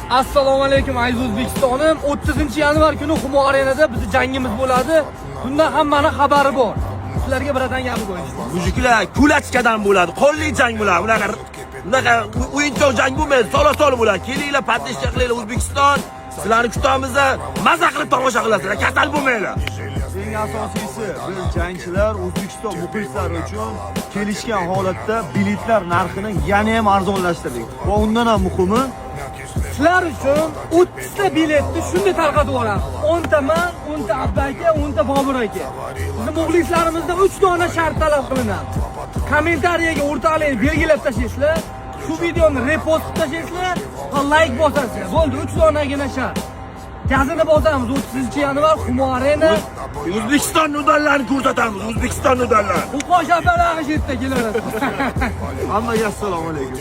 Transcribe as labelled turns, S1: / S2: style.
S1: Assalomu alaykum aziz O'zbekistonim. 30-yanvar kuni Humo Arenada bizning jangimiz bo'ladi. Bundan hammaning xabari bor. Sizlarga biratan gap qo'yishman.
S2: Mujiklar kulachkadan bo'ladi. Qonli jang bo'ladi. Unaqa o'yinchoq jang bo'lmaydi. Solo bo'ladi. Kelinglar, patnashga qilinglar O'zbekiston. Sizlarni kutamiz. Maza qilib tomosha qilasizlar. Kasal bo'lmanglar.
S3: Eng asosiysi biz jangchilar O'zbekiston muxlislari uchun kelishgan holatda biletlar narxini yana ham arzonlashtirdik. Va undan ham muhimi,
S1: Sizlar uchun 30 ta biletni shunday tarqatib yuboramiz. 10 ta men, 10 ta Abdu aka, 10 ta Bobur aka. Bizning muxlislarimizdan 3 dona shart talab qilinadi. Kommentariyaga o'rtalarini belgilab tashlaysizlar. Shu videoni repost qilib tashlaysizlar va like bosasizlar. Bo'ldi, 3 donagina shart. Gazini bosamiz 30-yanvar Humo Arena.
S2: O'zbekiston nudallarini ko'rsatamiz. O'zbekiston nudallari.
S1: Bu qo'shapalar yerda keladi.
S3: hammaga assalomu alaykum.